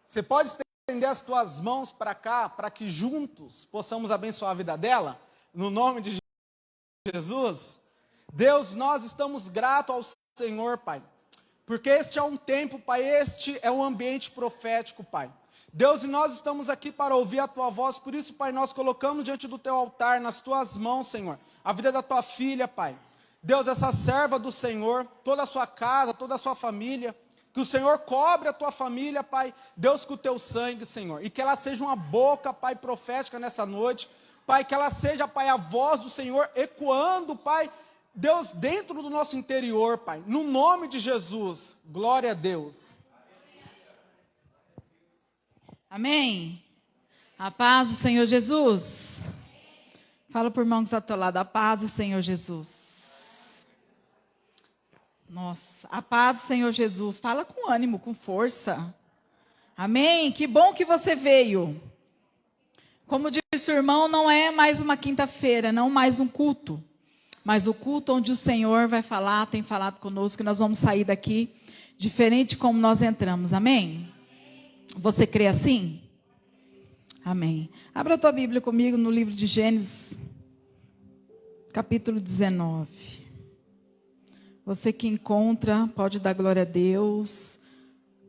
Você pode estender as tuas mãos para cá, para que juntos possamos abençoar a vida dela? No nome de Jesus? Deus, nós estamos gratos ao Senhor, Pai. Porque este é um tempo, Pai, este é um ambiente profético, Pai. Deus, e nós estamos aqui para ouvir a Tua voz, por isso, Pai, nós colocamos diante do Teu altar, nas Tuas mãos, Senhor, a vida da Tua filha, Pai. Deus, essa serva do Senhor, toda a sua casa, toda a sua família, que o Senhor cobre a tua família, Pai, Deus, com o teu sangue, Senhor, e que ela seja uma boca, Pai, profética nessa noite, Pai, que ela seja, Pai, a voz do Senhor ecoando, Pai, Deus, dentro do nosso interior, Pai, no nome de Jesus, glória a Deus. Amém. A paz do Senhor Jesus. Fala por irmão que está ao teu lado, a paz do Senhor Jesus. Nossa, a paz do Senhor Jesus. Fala com ânimo, com força. Amém. Que bom que você veio. Como disse o irmão, não é mais uma quinta-feira, não mais um culto. Mas o culto onde o Senhor vai falar, tem falado conosco, que nós vamos sair daqui diferente como nós entramos. Amém? Você crê assim? Amém. Abra a tua Bíblia comigo no livro de Gênesis, capítulo 19. Você que encontra, pode dar glória a Deus.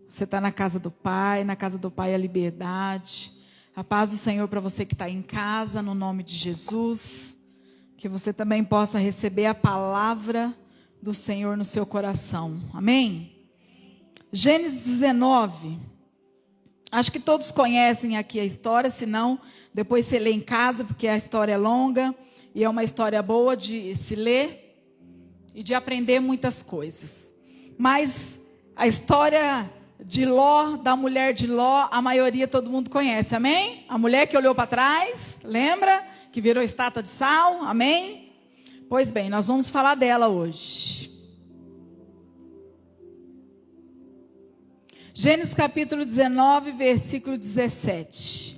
Você está na casa do Pai é a liberdade. A paz do Senhor para você que está em casa, no nome de Jesus. Que você também possa receber a palavra do Senhor no seu coração. Amém? Gênesis 19. Acho que todos conhecem aqui a história, se não, depois você lê em casa, porque a história é longa e é uma história boa de se ler e de aprender muitas coisas. Mas a história de Ló, da mulher de Ló, a maioria todo mundo conhece, amém? A mulher que olhou para trás, lembra? Que virou estátua de sal, amém? Pois bem, nós vamos falar dela hoje. Gênesis capítulo 19, versículo 17.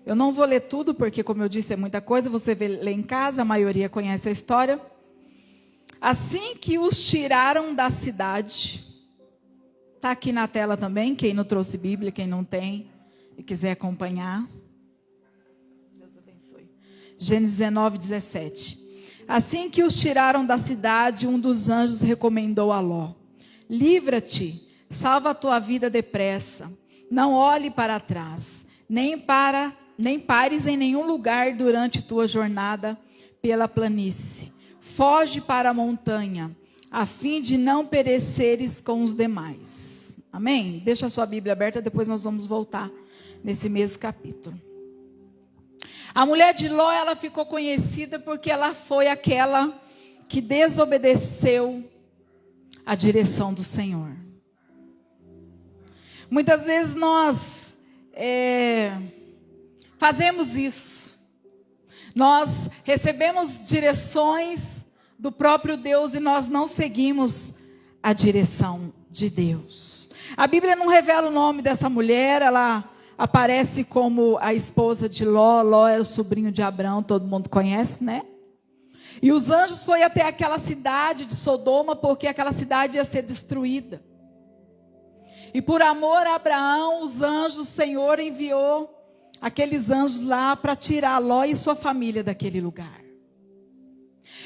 Eu não vou ler tudo, porque como eu disse é muita coisa, você lê em casa, a maioria conhece a história. Assim que os tiraram da cidade, está aqui na tela também, quem não trouxe Bíblia, quem não tem e quiser acompanhar. Deus abençoe. Gênesis 19, 17. Assim que os tiraram da cidade, um dos anjos recomendou a Ló: livra-te, salva a tua vida depressa, não olhe para trás, nem pares em nenhum lugar durante tua jornada pela planície. Foge para a montanha, a fim de não pereceres com os demais. Amém? Deixa a sua Bíblia aberta, depois nós vamos voltar nesse mesmo capítulo. A mulher de Ló, ela ficou conhecida porque ela foi aquela que desobedeceu a direção do Senhor. Muitas vezes nós fazemos isso. Nós recebemos direções do próprio Deus e nós não seguimos a direção de Deus. A Bíblia não revela o nome dessa mulher, ela aparece como a esposa de Ló. Ló era o sobrinho de Abraão, todo mundo conhece, né? E os anjos foram até aquela cidade de Sodoma, porque aquela cidade ia ser destruída. E por amor a Abraão, os anjos, o Senhor enviou aqueles anjos lá para tirar Ló e sua família daquele lugar.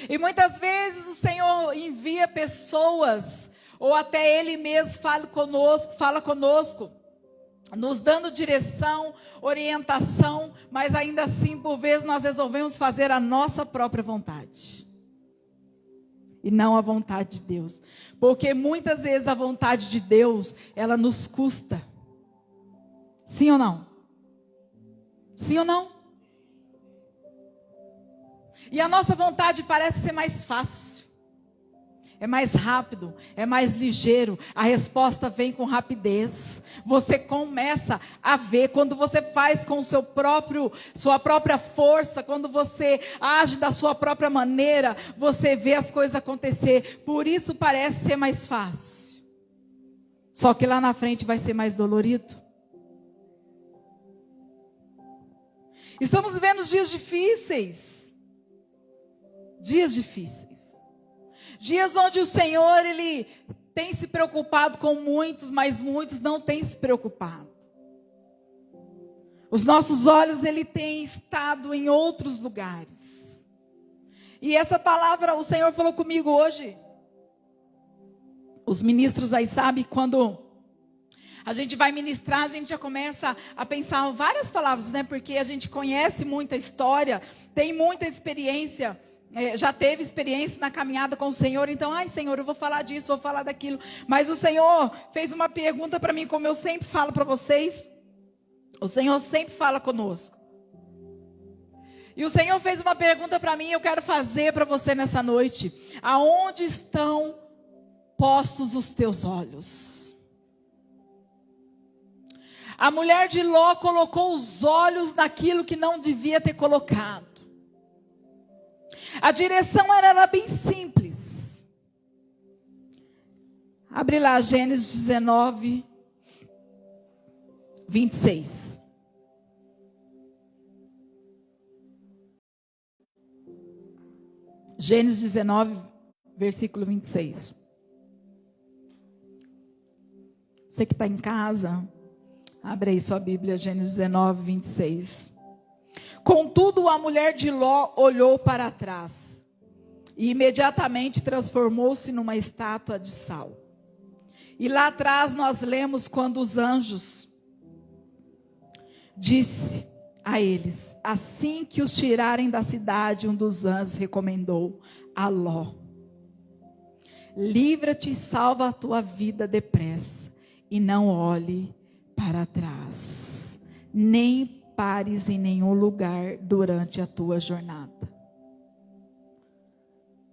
E muitas vezes o Senhor envia pessoas, ou até Ele mesmo fala conosco, nos dando direção, orientação, mas ainda assim, por vezes, nós resolvemos fazer a nossa própria vontade. E não a vontade de Deus. Porque muitas vezes a vontade de Deus, ela nos custa. Sim ou não? Sim ou não? E a nossa vontade parece ser mais fácil. É mais rápido, é mais ligeiro. A resposta vem com rapidez. Você começa a ver quando você faz com sua própria força, quando você age da sua própria maneira, você vê as coisas acontecer. Por isso parece ser mais fácil. Só que lá na frente vai ser mais dolorido. Estamos vivendo dias difíceis. Dias difíceis. Dias onde o Senhor, Ele tem se preocupado com muitos, mas muitos não têm se preocupado. Os nossos olhos, Ele tem estado em outros lugares. E essa palavra, o Senhor falou comigo hoje. Os ministros aí sabem, quando a gente vai ministrar, a gente já começa a pensar várias palavras, né? Porque a gente conhece muita história, tem muita experiência, já teve experiência na caminhada com o Senhor. Então, Senhor, eu vou falar disso, vou falar daquilo. Mas o Senhor fez uma pergunta para mim, como eu sempre falo para vocês. O Senhor sempre fala conosco. E o Senhor fez uma pergunta para mim, eu quero fazer para você nessa noite. Aonde estão postos os teus olhos? A mulher de Ló colocou os olhos naquilo que não devia ter colocado. A direção era bem simples. Abre lá, Gênesis 19, 26. Gênesis 19, versículo 26. Você que está em casa, abre aí sua Bíblia, Gênesis 19, 26. Contudo, a mulher de Ló olhou para trás e imediatamente transformou-se numa estátua de sal. E lá atrás nós lemos quando os anjos disse a eles: assim que os tirarem da cidade, um dos anjos recomendou a Ló: livra-te e salva a tua vida depressa, e não olhe para trás, nem pares em nenhum lugar durante a tua jornada.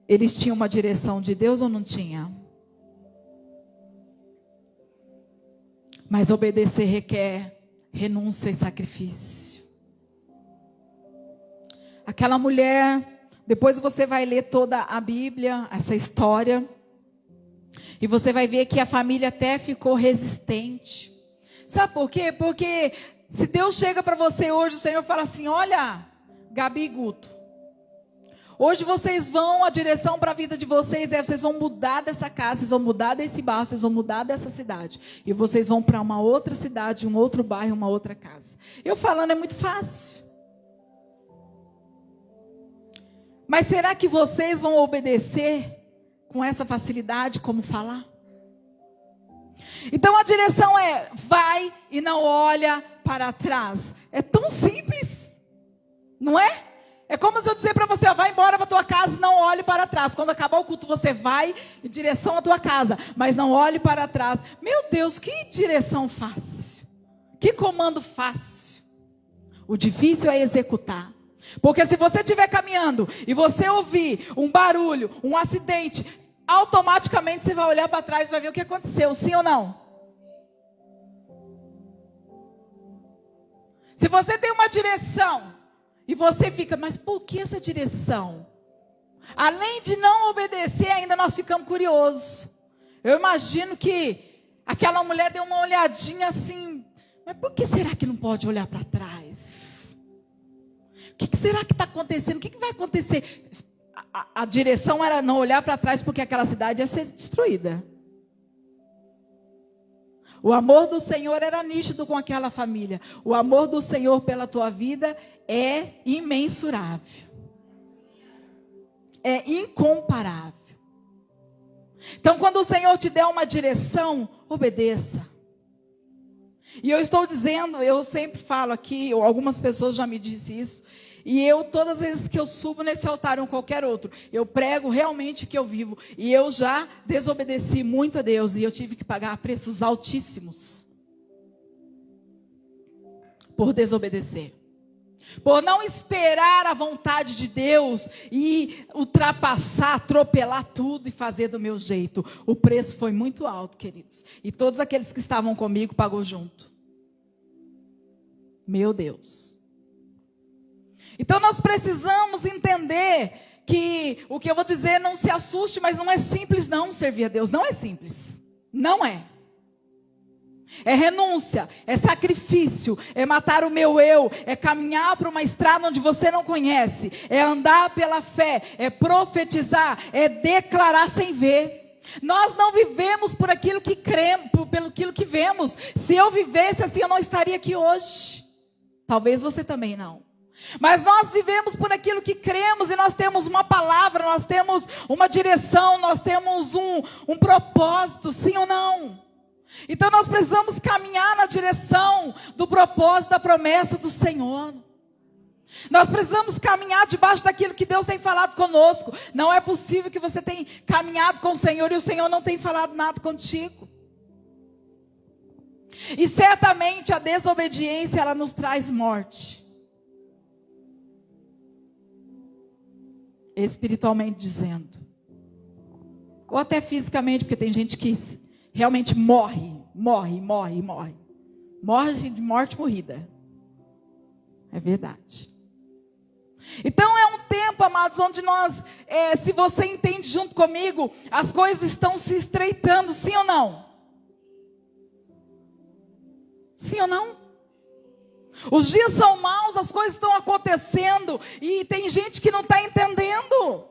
Eles tinham uma direção de Deus ou não tinham? Mas obedecer requer renúncia e sacrifício. Aquela mulher, depois você vai ler toda a Bíblia, essa história, e você vai ver que a família até ficou resistente. Sabe por quê? Porque se Deus chega para você hoje, o Senhor fala assim: olha, Gabi e Guto, hoje vocês vão, a direção para a vida de vocês vocês vão mudar dessa casa, vocês vão mudar desse bairro, vocês vão mudar dessa cidade. E vocês vão para uma outra cidade, um outro bairro, uma outra casa. Eu falando é muito fácil. Mas será que vocês vão obedecer com essa facilidade como falar? Então a direção é: vai e não olha para trás. É tão simples, não é? É como se eu dizer para você: vai embora para a tua casa e não olhe para trás. Quando acabar o culto, você vai em direção à tua casa, mas não olhe para trás. Meu Deus, que direção fácil, que comando fácil. O difícil é executar. Porque se você estiver caminhando e você ouvir um barulho, um acidente, automaticamente você vai olhar para trás e vai ver o que aconteceu, sim ou não? Se você tem uma direção e você fica: mas por que essa direção? Além de não obedecer, ainda nós ficamos curiosos. Eu imagino que aquela mulher deu uma olhadinha assim: mas por que será que não pode olhar para trás? O que será que está acontecendo? O que vai acontecer? A direção era não olhar para trás, porque aquela cidade ia ser destruída. O amor do Senhor era nítido com aquela família. O amor do Senhor pela tua vida é imensurável. É incomparável. Então, quando o Senhor te der uma direção, obedeça. E eu estou dizendo, eu sempre falo aqui, algumas pessoas já me disseram isso, e eu, todas as vezes que eu subo nesse altar ou qualquer outro, eu prego realmente que eu vivo. E eu já desobedeci muito a Deus, e eu tive que pagar preços altíssimos por desobedecer. Por não esperar a vontade de Deus e ultrapassar, atropelar tudo e fazer do meu jeito. O preço foi muito alto, queridos. E todos aqueles que estavam comigo pagou junto. Meu Deus. Então nós precisamos entender que o que eu vou dizer, não se assuste, mas não é simples não servir a Deus. Não é simples. Não é. É renúncia, é sacrifício, é matar o meu eu, é caminhar para uma estrada onde você não conhece, é andar pela fé, é profetizar, é declarar sem ver. Nós não vivemos por aquilo que cremos, pelo aquilo que vemos. Se eu vivesse assim, eu não estaria aqui hoje. Talvez você também não. Mas nós vivemos por aquilo que cremos, e nós temos uma palavra, nós temos uma direção, nós temos um propósito, sim ou não? Então nós precisamos caminhar na direção do propósito, da promessa do Senhor. Nós precisamos caminhar debaixo daquilo que Deus tem falado conosco. Não é possível que você tenha caminhado com o Senhor e o Senhor não tenha falado nada contigo. E certamente a desobediência, ela nos traz morte. Espiritualmente dizendo. Ou até fisicamente, porque tem gente que realmente morre de morte morrida. É verdade. Então é um tempo, amados, onde nós, se você entende junto comigo, as coisas estão se estreitando, sim ou não? Sim ou não? Os dias são maus, as coisas estão acontecendo, e tem gente que não está entendendo.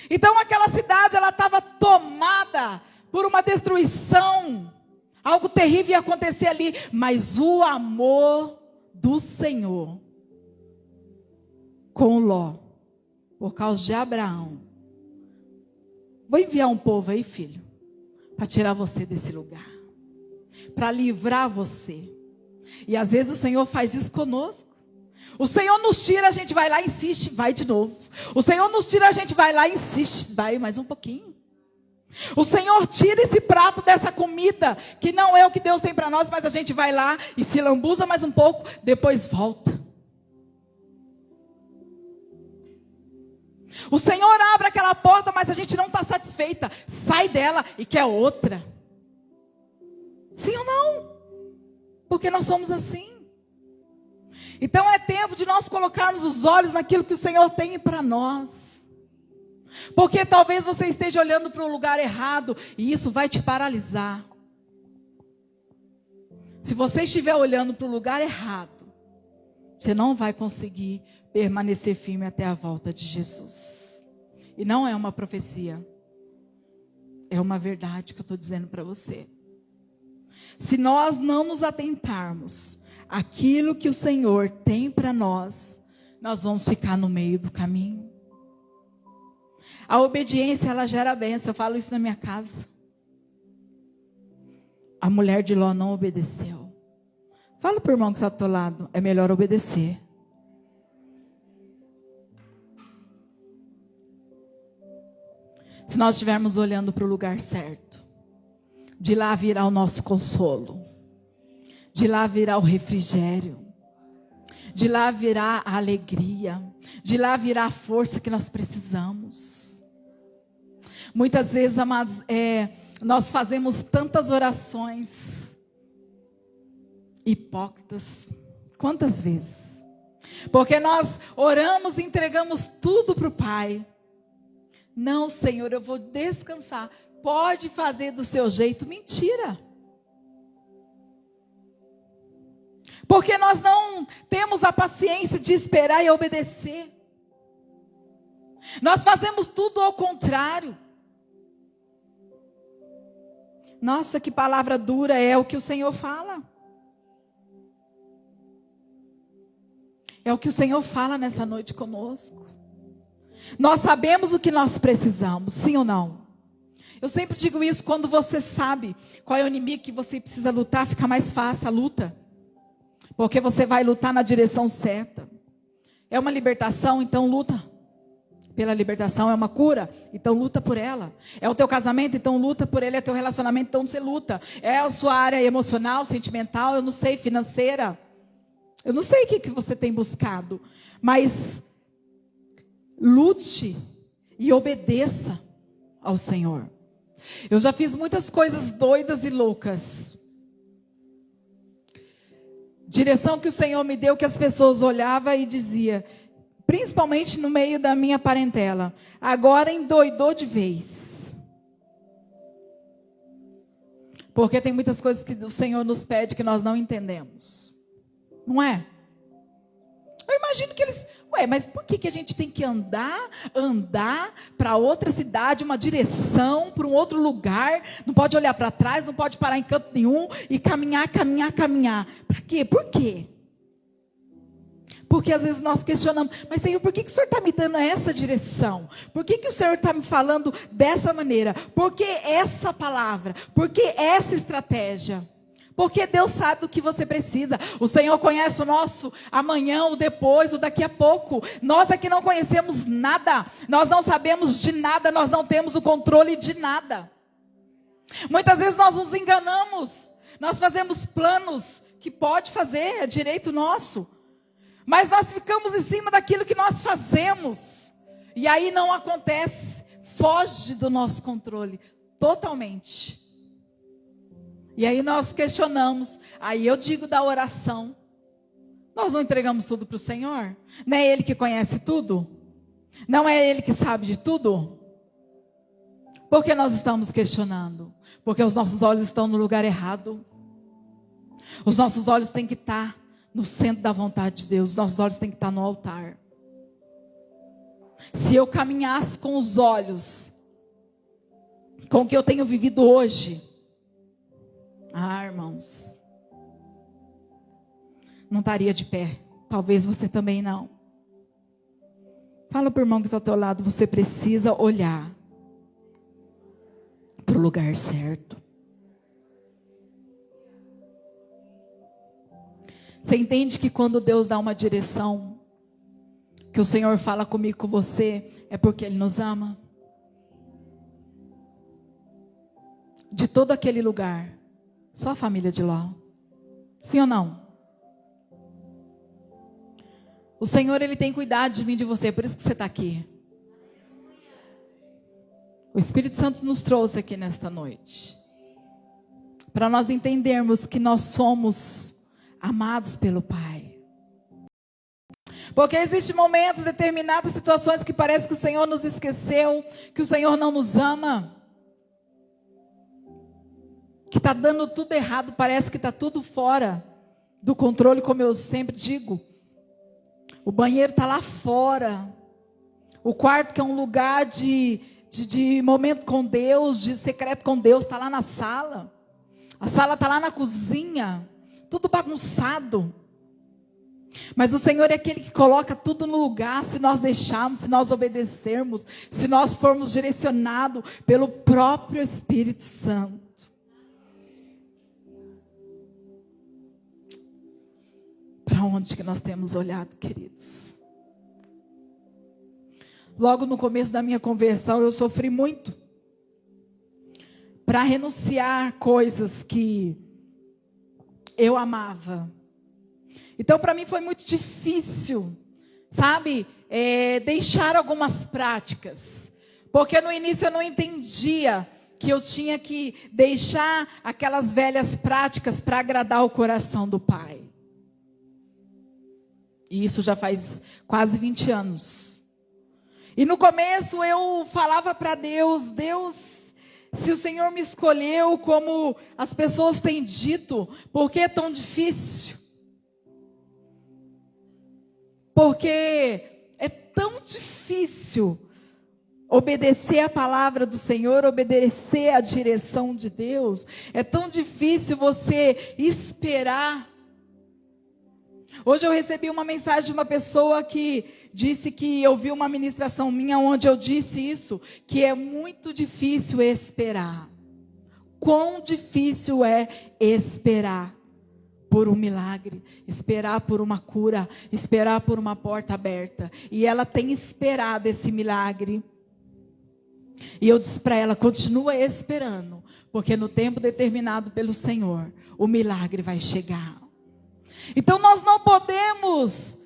Então aquela cidade, ela estava tomada por uma destruição, algo terrível ia acontecer ali, mas o amor do Senhor com Ló, por causa de Abraão. Vou enviar um povo aí, filho, para tirar você desse lugar, para livrar você. E às vezes o Senhor faz isso conosco. O Senhor nos tira, a gente vai lá, insiste, vai de novo. O Senhor nos tira, a gente vai lá, insiste, vai mais um pouquinho. O Senhor tira esse prato dessa comida, que não é o que Deus tem para nós, mas a gente vai lá e se lambuza mais um pouco, depois volta. O Senhor abre aquela porta, mas a gente não está satisfeita, sai dela e quer outra. Sim ou não? Porque nós somos assim. Então é tempo de nós colocarmos os olhos naquilo que o Senhor tem para nós. Porque talvez você esteja olhando para o lugar errado e isso vai te paralisar. Se você estiver olhando para o lugar errado, você não vai conseguir permanecer firme até a volta de Jesus. E não é uma profecia. É uma verdade que eu estou dizendo para você. Se nós não nos atentarmos àquilo que o Senhor tem para nós, nós vamos ficar no meio do caminho. A obediência, ela gera bênção. Eu falo isso na minha casa. A mulher de Ló não obedeceu. Fala para o irmão que está do teu lado. É melhor obedecer. Se nós estivermos olhando para o lugar certo, de lá virá o nosso consolo. De lá virá o refrigério. De lá virá a alegria. De lá virá a força que nós precisamos. Muitas vezes, amados, nós fazemos tantas orações hipócritas. Quantas vezes? Porque nós oramos e entregamos tudo para o Pai. Não, Senhor, eu vou descansar. Pode fazer do seu jeito. Mentira. Porque nós não temos a paciência de esperar e obedecer. Nós fazemos tudo ao contrário. Nossa, que palavra dura é o que o Senhor fala. É o que o Senhor fala nessa noite conosco. Nós sabemos o que nós precisamos, sim ou não? Eu sempre digo isso, quando você sabe qual é o inimigo que você precisa lutar, fica mais fácil a luta. Porque você vai lutar na direção certa. É uma libertação, então luta pela libertação. É uma cura, então luta por ela. É o teu casamento, então luta por ele. É teu relacionamento, então você luta. É a sua área emocional, sentimental, eu não sei, financeira. Eu não sei o que você tem buscado. Mas lute e obedeça ao Senhor. Eu já fiz muitas coisas doidas e loucas. Direção que o Senhor me deu, que as pessoas olhavam e diziam, principalmente no meio da minha parentela, agora endoidou de vez. Porque tem muitas coisas que o Senhor nos pede que nós não entendemos. Não é? Eu imagino que eles... mas por que a gente tem que andar para outra cidade, uma direção, para um outro lugar? Não pode olhar para trás, não pode parar em canto nenhum e caminhar. Para quê? Por quê? Porque às vezes nós questionamos, mas Senhor, por que o Senhor está me dando essa direção? Por que o Senhor está me falando dessa maneira? Por que essa palavra? Por que essa estratégia? Porque Deus sabe do que você precisa. O Senhor conhece o nosso amanhã, o depois, o daqui a pouco. Nós aqui não conhecemos nada. Nós não sabemos de nada. Nós não temos o controle de nada. Muitas vezes nós nos enganamos. Nós fazemos planos que pode fazer, é direito nosso. Mas nós ficamos em cima daquilo que nós fazemos. E aí não acontece. Foge do nosso controle. Totalmente. E aí nós questionamos. Aí eu digo da oração. Nós não entregamos tudo para o Senhor? Não é Ele que conhece tudo? Não é Ele que sabe de tudo? Por que nós estamos questionando? Porque os nossos olhos estão no lugar errado. Os nossos olhos têm que estar no centro da vontade de Deus. Os nossos olhos têm que estar no altar. Se eu caminhasse com os olhos, com o que eu tenho vivido hoje, irmãos, não estaria de pé. Talvez você também não. Fala para o irmão que está ao teu lado, você precisa olhar para o lugar certo. Você entende que quando Deus dá uma direção, que o Senhor fala comigo, com você, é porque Ele nos ama? De todo aquele lugar, só a família de Ló. Sim ou não? O Senhor, Ele tem cuidado de mim e de você, por isso que você está aqui. O Espírito Santo nos trouxe aqui nesta noite, para nós entendermos que nós somos amados pelo Pai. Porque existem momentos, determinadas situações que parece que o Senhor nos esqueceu, que o Senhor não nos ama, que está dando tudo errado, parece que está tudo fora do controle, como eu sempre digo. O banheiro está lá fora, o quarto, que é um lugar de momento com Deus, de secreto com Deus, está lá na sala. A sala está lá na cozinha, tudo bagunçado. Mas o Senhor é aquele que coloca tudo no lugar, se nós deixarmos, se nós obedecermos, se nós formos direcionados pelo próprio Espírito Santo. Para onde que nós temos olhado, queridos? Logo no começo da minha conversão, eu sofri muito para renunciar coisas que eu amava. Então, para mim foi muito difícil, sabe? Deixar algumas práticas. Porque no início eu não entendia que eu tinha que deixar aquelas velhas práticas para agradar o coração do Pai. E isso já faz quase 20 anos. E no começo eu falava para Deus, Deus, se o Senhor me escolheu como as pessoas têm dito, por que é tão difícil? Porque é tão difícil obedecer a palavra do Senhor, obedecer a direção de Deus. É tão difícil você esperar. Hoje eu recebi uma mensagem de uma pessoa que disse que ouviu uma ministração minha onde eu disse isso, que é muito difícil esperar. Quão difícil é esperar por um milagre, esperar por uma cura, esperar por uma porta aberta. E ela tem esperado esse milagre. E eu disse para ela, continua esperando, porque no tempo determinado pelo Senhor, o milagre vai chegar. Então nós não podemos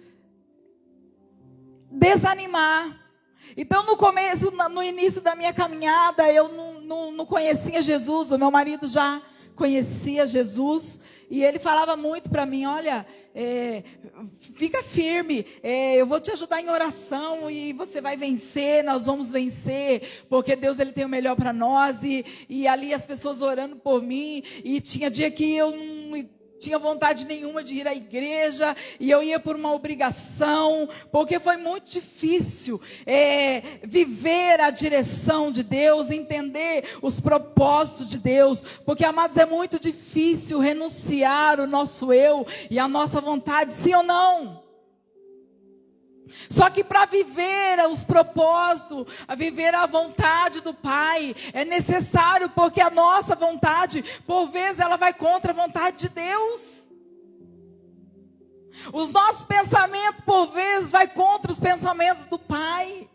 desanimar. Então no início da minha caminhada, eu não conhecia Jesus, o meu marido já conhecia Jesus. E ele falava muito para mim, olha, fica firme, eu vou te ajudar em oração e você vai vencer, nós vamos vencer, porque Deus ele tem o melhor para nós. E ali as pessoas orando por mim, e tinha dia que eu não tinha vontade nenhuma de ir à igreja, e eu ia por uma obrigação, porque foi muito difícil viver a direção de Deus, entender os propósitos de Deus, porque, amados, é muito difícil renunciar o nosso eu e a nossa vontade, sim ou não? Só que para viver os propósitos, a viver a vontade do Pai, é necessário, porque a nossa vontade, por vezes, ela vai contra a vontade de Deus. Os nossos pensamentos, por vezes, vai contra os pensamentos do Pai.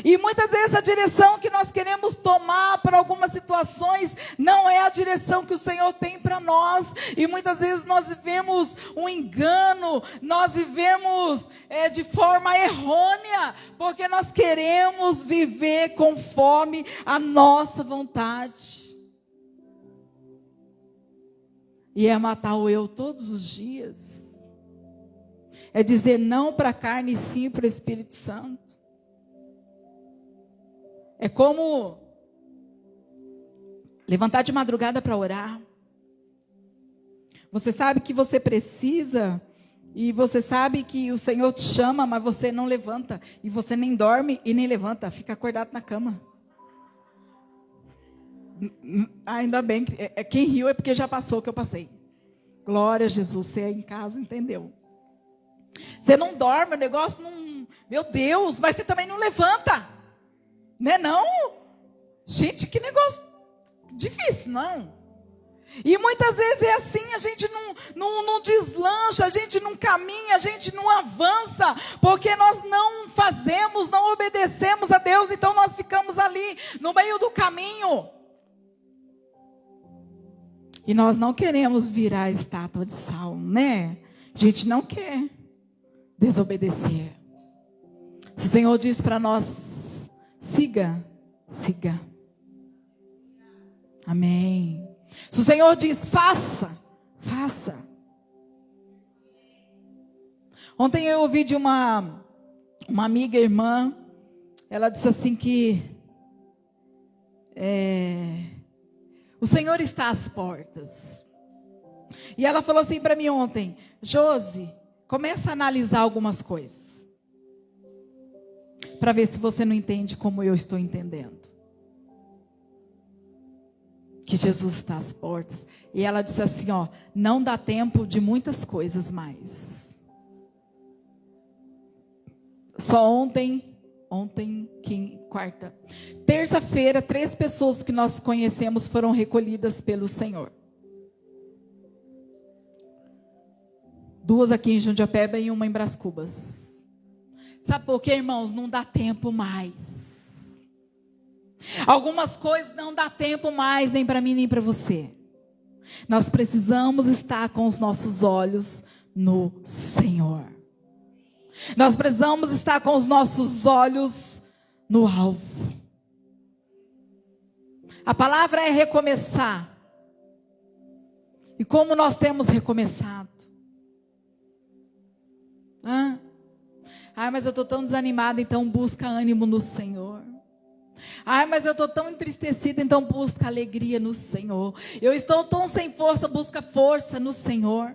E muitas vezes a direção que nós queremos tomar para algumas situações não é a direção que o Senhor tem para nós. E muitas vezes nós vivemos um engano, nós vivemos de forma errônea, porque nós queremos viver conforme a nossa vontade. E é matar o eu todos os dias. É dizer não para a carne e sim para o Espírito Santo. É como levantar de madrugada para orar. Você sabe que você precisa, e você sabe que o Senhor te chama, mas você não levanta, e você nem dorme e nem levanta, fica acordado na cama. Ainda bem, quem riu é porque já passou o que eu passei. Glória a Jesus, você aí em casa entendeu. Você não dorme, o negócio não... Meu Deus, mas você também não levanta. Né não? Gente, que negócio difícil, não? E muitas vezes é assim, a gente não deslancha, a gente não caminha, a gente não avança, porque nós não fazemos, não obedecemos a Deus, então nós ficamos ali, no meio do caminho. E nós não queremos virar a estátua de sal, né? A gente não quer desobedecer. Se o Senhor diz para nós, siga, siga. Amém. Se o Senhor diz, faça, faça. Ontem eu ouvi de uma amiga, irmã, ela disse assim que o Senhor está às portas. E ela falou assim para mim ontem, Josi, começa a analisar algumas coisas. Para ver se você não entende como eu estou entendendo. Que Jesus está às portas. E ela disse assim, ó, não dá tempo de muitas coisas mais. Só ontem, quarta. Terça-feira, 3 pessoas que nós conhecemos foram recolhidas pelo Senhor. 2 aqui em Jundiapeba e 1 em Brás Cubas. Sabe por quê, irmãos? Não dá tempo mais. Algumas coisas não dá tempo mais, nem para mim, nem para você. Nós precisamos estar com os nossos olhos no Senhor. Nós precisamos estar com os nossos olhos no alvo. A palavra é recomeçar. E como nós temos recomeçado? Mas eu estou tão desanimada, então busca ânimo no Senhor. Mas eu estou tão entristecida, então busca alegria no Senhor. Eu estou tão sem força, busca força no Senhor.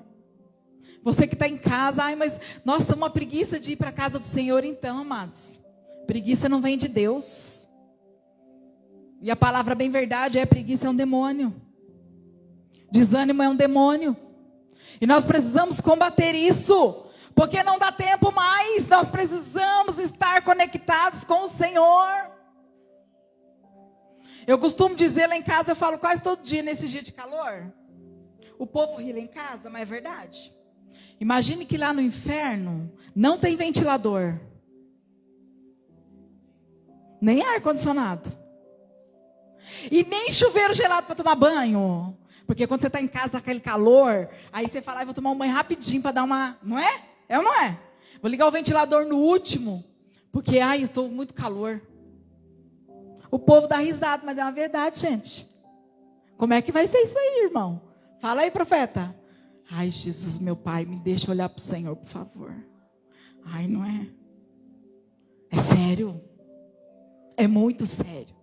Você que está em casa, mas nossa, uma preguiça de ir para a casa do Senhor, então, amados. Preguiça não vem de Deus. E a palavra bem verdade é: preguiça é um demônio. Desânimo é um demônio. E nós precisamos combater isso. Porque não dá tempo mais, nós precisamos estar conectados com o Senhor. Eu costumo dizer lá em casa, eu falo quase todo dia nesse dia de calor. O povo ri lá em casa, mas é verdade. Imagine que lá no inferno não tem ventilador. Nem ar-condicionado. E nem chuveiro gelado para tomar banho. Porque quando você está em casa, dá aquele calor, aí você fala, vou tomar um banho rapidinho para dar uma... Não é? É ou não é? Vou ligar o ventilador no último, porque, eu estou muito calor. O povo dá risada, mas é uma verdade, gente. Como é que vai ser isso aí, irmão? Fala aí, profeta. Ai, Jesus, meu pai, me deixa olhar para o Senhor, por favor. Ai, não é? É sério. É muito sério.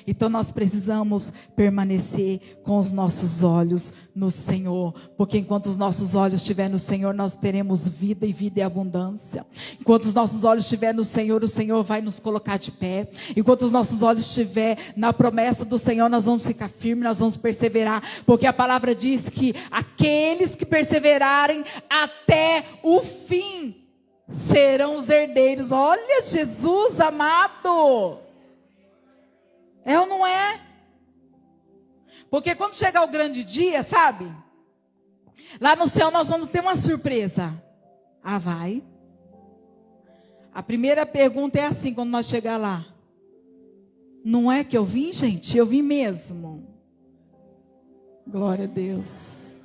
Então nós precisamos permanecer com os nossos olhos no Senhor, porque enquanto os nossos olhos estiverem no Senhor, nós teremos vida e vida e abundância. Enquanto os nossos olhos estiverem no Senhor, o Senhor vai nos colocar de pé. Enquanto os nossos olhos estiverem na promessa do Senhor, nós vamos ficar firmes, nós vamos perseverar, porque a palavra diz que aqueles que perseverarem até o fim serão os herdeiros. Olha, Jesus amado! É ou não é? Porque quando chegar o grande dia, sabe? Lá no céu nós vamos ter uma surpresa. Ah, vai? A primeira pergunta é assim, quando nós chegar lá. Não é que eu vim, gente? Eu vim mesmo. Glória a Deus.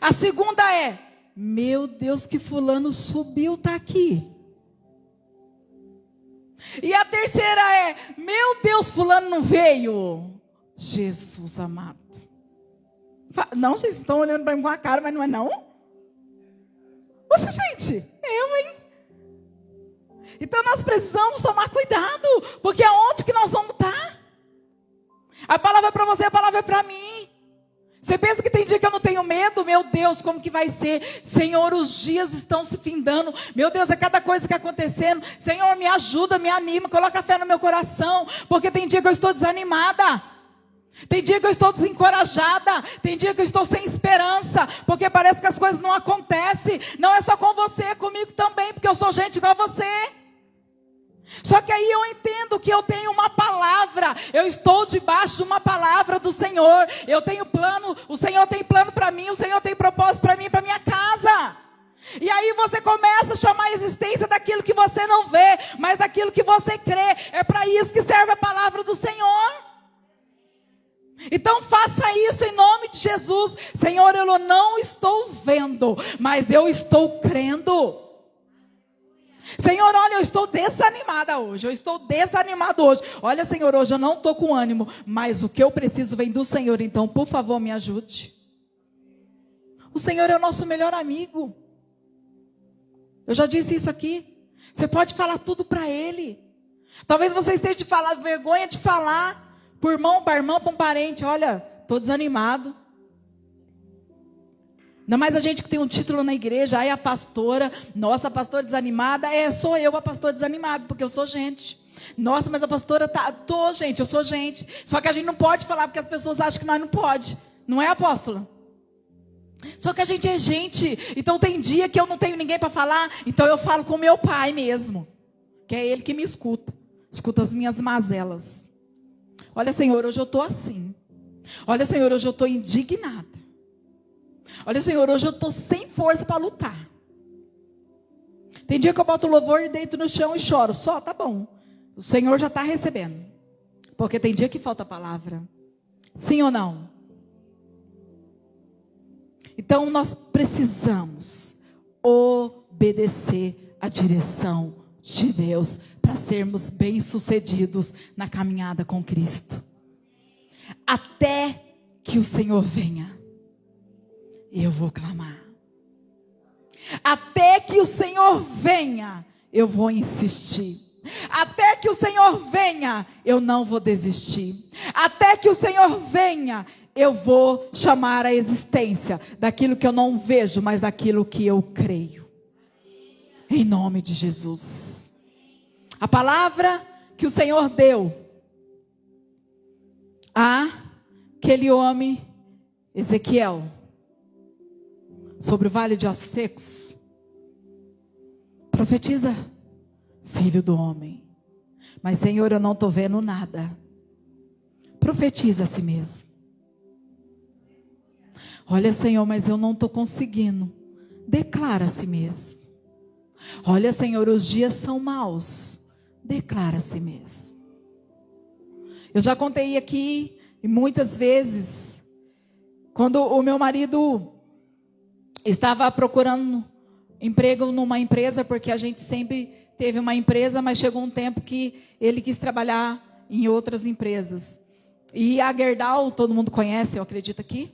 A segunda é: meu Deus, que fulano subiu, está aqui. E a terceira é: meu Deus, fulano não veio. Jesus amado. Não, vocês estão olhando para mim com a cara, mas não é não? Poxa, gente, eu, hein? Então nós precisamos tomar cuidado, porque aonde que nós vamos estar? A palavra é para você, a palavra é para mim. Você pensa que tem dia que eu não tenho medo? Meu Deus, como que vai ser? Senhor, os dias estão se findando. Meu Deus, é cada coisa que acontecendo. Senhor, me ajuda, me anima, coloca fé no meu coração. Porque tem dia que eu estou desanimada. Tem dia que eu estou desencorajada. Tem dia que eu estou sem esperança. Porque parece que as coisas não acontecem. Não é só com você, é comigo também. Porque eu sou gente igual a você. Só que aí eu entendo que eu tenho uma palavra, eu estou debaixo de uma palavra do Senhor, eu tenho plano, o Senhor tem plano para mim, o Senhor tem propósito para mim, para minha casa. E aí você começa a chamar a existência daquilo que você não vê, mas daquilo que você crê. É para isso que serve a palavra do Senhor. Então faça isso em nome de Jesus. Senhor, eu não estou vendo, mas eu estou crendo. Senhor, olha, eu estou desanimada hoje, eu estou desanimado hoje. Olha, Senhor, hoje eu não estou com ânimo, mas o que eu preciso vem do Senhor, então, por favor, me ajude. O Senhor é o nosso melhor amigo. Eu já disse isso aqui. Você pode falar tudo para Ele. Talvez você esteja de falar, vergonha de falar, por irmão, para irmão, para um parente. Olha, estou desanimado. Ainda mais a gente que tem um título na igreja, aí a pastora, nossa, a pastora desanimada, sou eu a pastora desanimada, porque eu sou gente. Nossa, mas a pastora gente, eu sou gente. Só que a gente não pode falar, porque as pessoas acham que nós não pode. Não é, apóstola? Só que a gente é gente, então tem dia que eu não tenho ninguém para falar, então eu falo com meu pai mesmo, que é ele que me escuta as minhas mazelas. Olha, Senhor, hoje eu estou assim. Olha, Senhor, hoje eu estou indignada. Olha, Senhor, hoje eu estou sem força para lutar. Tem dia que eu boto o louvor e deito no chão e choro. Só, tá bom. O Senhor já está recebendo. Porque tem dia que falta a palavra. Sim ou não? Então nós precisamos obedecer a direção de Deus para sermos bem-sucedidos na caminhada com Cristo. Até que o Senhor venha, eu vou clamar. Até que o Senhor venha, eu vou insistir. Até que o Senhor venha, eu não vou desistir. Até que o Senhor venha, eu vou chamar a existência daquilo que eu não vejo, mas daquilo que eu creio. Em nome de Jesus. A palavra que o Senhor deu àquele homem, Ezequiel, sobre o vale de ossos secos. Profetiza, filho do homem. Mas, Senhor, eu não estou vendo nada. Profetiza a si mesmo. Olha, Senhor, mas eu não estou conseguindo. Declara a si mesmo. Olha, Senhor, os dias são maus. Declara a si mesmo. Eu já contei aqui, e muitas vezes, quando o meu marido estava procurando emprego numa empresa, porque a gente sempre teve uma empresa, mas chegou um tempo que ele quis trabalhar em outras empresas. E a Gerdau, todo mundo conhece, eu acredito aqui,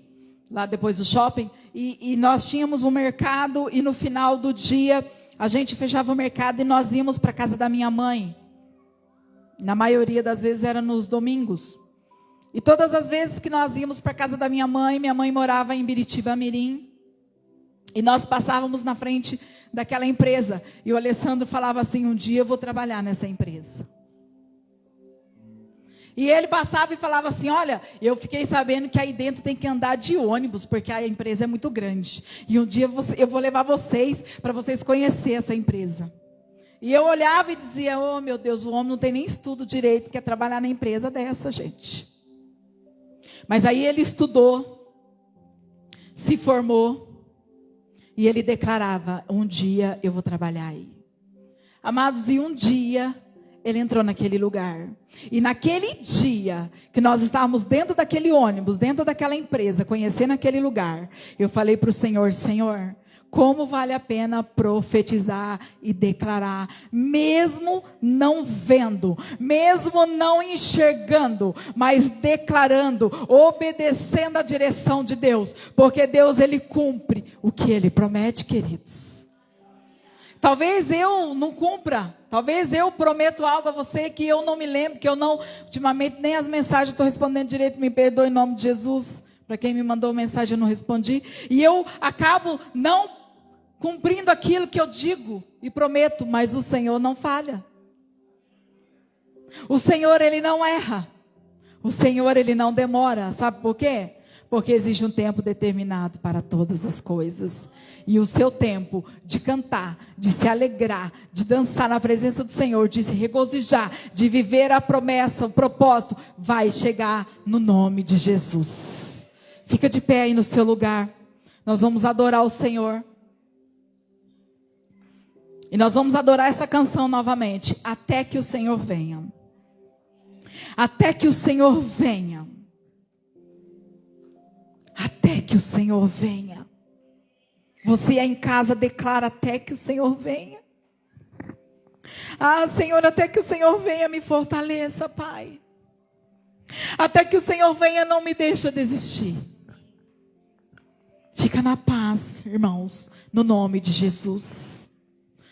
lá depois do shopping. E nós tínhamos um mercado e no final do dia a gente fechava o mercado e nós íamos para a casa da minha mãe. Na maioria das vezes era nos domingos. E todas as vezes que nós íamos para a casa da minha mãe morava em Biritiba Mirim. E nós passávamos na frente daquela empresa. E o Alessandro falava assim, um dia eu vou trabalhar nessa empresa. E ele passava e falava assim, olha, eu fiquei sabendo que aí dentro tem que andar de ônibus, porque a empresa é muito grande. E um dia eu vou levar vocês, para vocês conhecerem essa empresa. E eu olhava e dizia, oh meu Deus, o homem não tem nem estudo direito, quer trabalhar na empresa dessa, gente. Mas aí ele estudou, se formou, e ele declarava, um dia eu vou trabalhar aí. Amados, e um dia ele entrou naquele lugar. E naquele dia que nós estávamos dentro daquele ônibus, dentro daquela empresa, conhecendo aquele lugar, eu falei para o Senhor, Senhor, como vale a pena profetizar e declarar, mesmo não vendo, mesmo não enxergando, mas declarando, obedecendo a direção de Deus, porque Deus, Ele cumpre o que Ele promete, queridos. Talvez eu não cumpra, talvez eu prometo algo a você que eu não me lembro, que eu não, ultimamente nem as mensagens eu estou respondendo direito, me perdoe em nome de Jesus. Para quem me mandou mensagem eu não respondi. E eu acabo não cumprindo aquilo que eu digo e prometo, mas o Senhor não falha. O Senhor, Ele não erra. O Senhor, Ele não demora. Sabe por quê? Porque existe um tempo determinado para todas as coisas. E o seu tempo de cantar, de se alegrar, de dançar na presença do Senhor, de se regozijar, de viver a promessa, o propósito, vai chegar no nome de Jesus. Fica de pé aí no seu lugar. Nós vamos adorar o Senhor. E nós vamos adorar essa canção novamente. Até que o Senhor venha. Até que o Senhor venha. Até que o Senhor venha. Você aí em casa declara até que o Senhor venha. Ah, Senhor, até que o Senhor venha, me fortaleça, Pai. Até que o Senhor venha, não me deixa desistir. Fica na paz, irmãos, no nome de Jesus.